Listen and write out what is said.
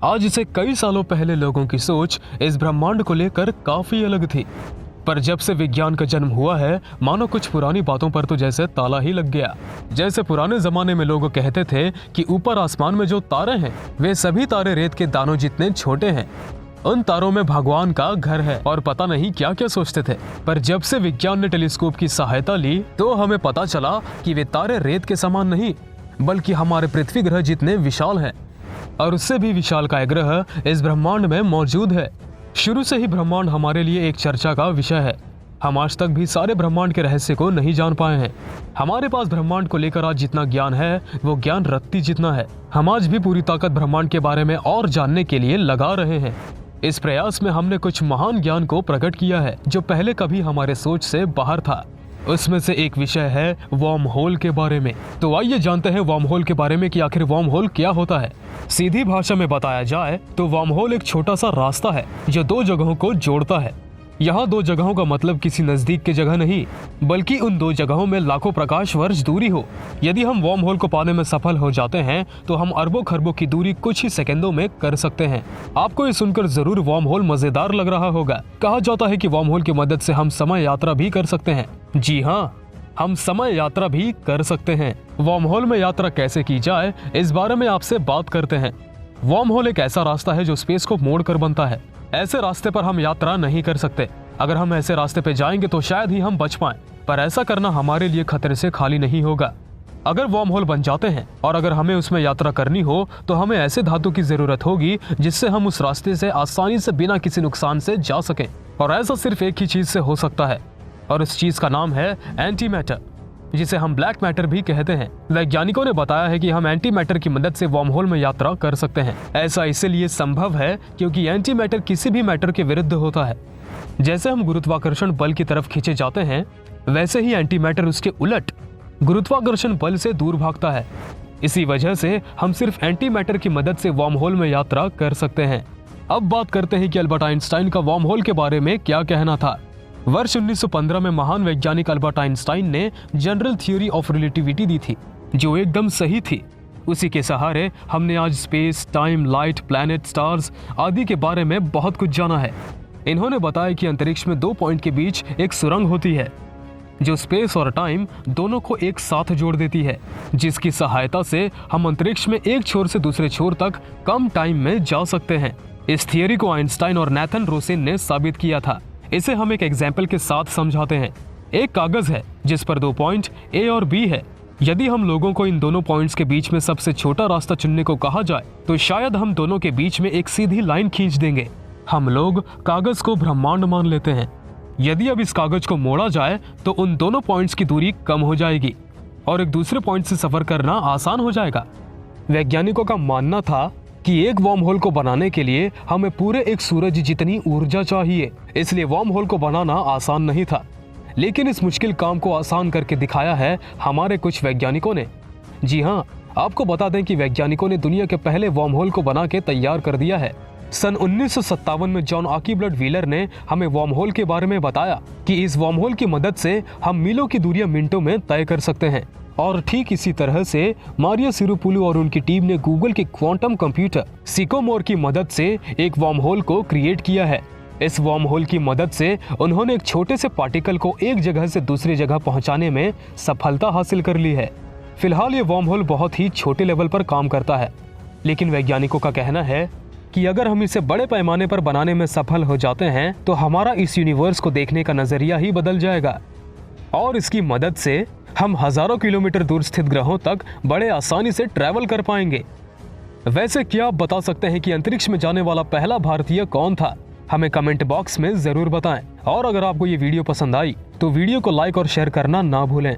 आज से कई सालों पहले लोगों की सोच इस ब्रह्मांड को लेकर काफी अलग थी। पर जब से विज्ञान का जन्म हुआ है, मानो कुछ पुरानी बातों पर तो जैसे ताला ही लग गया। जैसे पुराने जमाने में लोग कहते थे कि ऊपर आसमान में जो तारे हैं वे सभी तारे रेत के दानों जितने छोटे हैं, उन तारों में भगवान का घर है, और पता नहीं क्या क्या सोचते थे। पर जब से विज्ञान ने टेलीस्कोप की सहायता ली तो हमें पता चला कि वे तारे रेत के समान नहीं बल्कि हमारे पृथ्वी ग्रह जितने विशाल हैं, और उससे भी विशाल का ग्रह इस ब्रह्मांड में मौजूद है। शुरू से ही ब्रह्मांड हमारे लिए एक चर्चा का विषय है। हम आज तक भी सारे ब्रह्मांड के रहस्य को नहीं जान पाए हैं। हमारे पास ब्रह्मांड को लेकर आज जितना ज्ञान है वो ज्ञान रत्ती जितना है। हम आज भी पूरी ताकत ब्रह्मांड के बारे में और जानने के लिए लगा रहे हैं। इस प्रयास में हमने कुछ महान ज्ञान को प्रकट किया है जो पहले कभी हमारे सोच से बाहर था। उसमें से एक विषय है वर्म होल के बारे में। तो आइए जानते हैं वर्म होल के बारे में कि आखिर वर्म होल क्या होता है। सीधी भाषा में बताया जाए तो वर्म होल एक छोटा सा रास्ता है जो दो जगहों को जोड़ता है। यहाँ दो जगहों का मतलब किसी नजदीक की जगह नहीं, बल्कि उन दो जगहों में लाखों प्रकाश वर्ष दूरी हो। यदि हम वर्म होल को पाने में सफल हो जाते हैं तो हम अरबों खरबों की दूरी कुछ ही सेकंडों में कर सकते हैं। आपको ये सुनकर जरूर वर्म होल मजेदार लग रहा होगा। कहा जाता है कि वर्म होल की मदद से हम समय यात्रा भी कर सकते हैं। जी हाँ, हम समय यात्रा भी कर सकते हैं। वर्म होल में यात्रा कैसे की जाए, इस बारे में आपसे बात करते हैं। वर्म होल एक ऐसा रास्ता है जो स्पेस को मोड़ कर बनता है। ऐसे रास्ते पर हम यात्रा नहीं कर सकते। अगर हम ऐसे रास्ते पे जाएंगे तो शायद ही हम बच पाएं, पर ऐसा करना हमारे लिए खतरे से खाली नहीं होगा। अगर वर्म होल बन जाते हैं और अगर हमें उसमें यात्रा करनी हो तो हमें ऐसे धातु की जरूरत होगी जिससे हम उस रास्ते से आसानी से बिना किसी नुकसान से जा सकें। और ऐसा सिर्फ एक ही चीज से हो सकता है, और उस चीज का नाम है एंटी मैटर, जिसे हम ब्लैक मैटर भी कहते हैं। वैज्ञानिकों ने बताया है कि हम एंटी मैटर की मदद से वर्म होल में यात्रा कर सकते हैं। ऐसा इसलिए संभव है क्योंकि एंटी मैटर किसी भी मैटर के विरुद्ध होता है। जैसे हम गुरुत्वाकर्षण बल की तरफ खींचे जाते हैं, वैसे ही एंटी मैटर उसके उलट गुरुत्वाकर्षण बल से दूर भागता है। इसी वजह से हम सिर्फ एंटी मैटर की मदद से वर्म होल में यात्रा कर सकते हैं। अब बात करते हैं कि अल्बर्ट आइंस्टाइन का वर्म होल के बारे में क्या कहना था। वर्ष 1915 में महान वैज्ञानिक अल्बर्ट आइंस्टाइन ने जनरल थ्योरी ऑफ रिलेटिविटी दी थी, जो एकदम सही थी। उसी के सहारे हमने आज space, time, light, planet, stars आदि के बारे में बहुत कुछ जाना है। इन्होंने बताया कि अंतरिक्ष में दो पॉइंट के बीच एक सुरंग होती है जो स्पेस और टाइम दोनों को एक साथ जोड़ देती है, जिसकी सहायता से हम अंतरिक्ष में एक छोर से दूसरे छोर तक कम टाइम में जा सकते हैं। इस थियरी को आइंस्टाइन और नैथन रोसेन ने साबित किया था। इसे हम एक एग्जाम्पल के साथ समझाते हैं। एक कागज है जिस पर दो पॉइंट ए और बी है। यदि हम लोगों को इन दोनों पॉइंट्स के बीच में सबसे छोटा रास्ता चुनने को कहा जाए तो शायद हम दोनों के बीच में एक सीधी लाइन खींच देंगे। हम लोग कागज को ब्रह्मांड मान लेते हैं। यदि अब इस कागज को मोड़ा जाए तो उन दोनों पॉइंट्स की दूरी कम हो जाएगी और एक दूसरे पॉइंट से सफर करना आसान हो जाएगा। वैज्ञानिकों का मानना था कि एक वर्म होल को बनाने के लिए हमें पूरे एक सूरज जितनी ऊर्जा चाहिए, इसलिए वर्म होल को बनाना आसान नहीं था। लेकिन इस मुश्किल काम को आसान करके दिखाया है हमारे कुछ वैज्ञानिकों ने। जी हाँ, आपको बता दें कि वैज्ञानिकों ने दुनिया के पहले वर्म होल को बना के तैयार कर दिया है। सन 1957 में जॉन आर्कीबल्ड व्हीलर ने हमें वर्म होल के बारे में बताया कि इस वर्म होल की मदद से हम मीलों की दूरियां मिनटों में तय कर सकते हैं। और ठीक इसी तरह से मारिया सिरुपुलु और उनकी टीम ने गूगल के क्वांटम कंप्यूटर सिकोमोर की मदद से एक वर्म होल को क्रिएट किया है। इस वर्म होल की मदद से उन्होंने एक छोटे से पार्टिकल को एक जगह से दूसरी जगह पहुंचाने में सफलता हासिल कर ली है। फिलहाल ये वर्म होल बहुत ही छोटे लेवल पर काम करता है, लेकिन वैज्ञानिकों का कहना है कि अगर हम इसे बड़े पैमाने पर बनाने में सफल हो जाते हैं तो हमारा इस यूनिवर्स को देखने का नजरिया ही बदल जाएगा, और इसकी मदद से हम हजारों किलोमीटर दूर स्थित ग्रहों तक बड़े आसानी से ट्रैवल कर पाएंगे। वैसे क्या आप बता सकते हैं कि अंतरिक्ष में जाने वाला पहला भारतीय कौन था? हमें कमेंट बॉक्स में जरूर बताएं। और अगर आपको ये वीडियो पसंद आई तो वीडियो को लाइक और शेयर करना ना भूलें।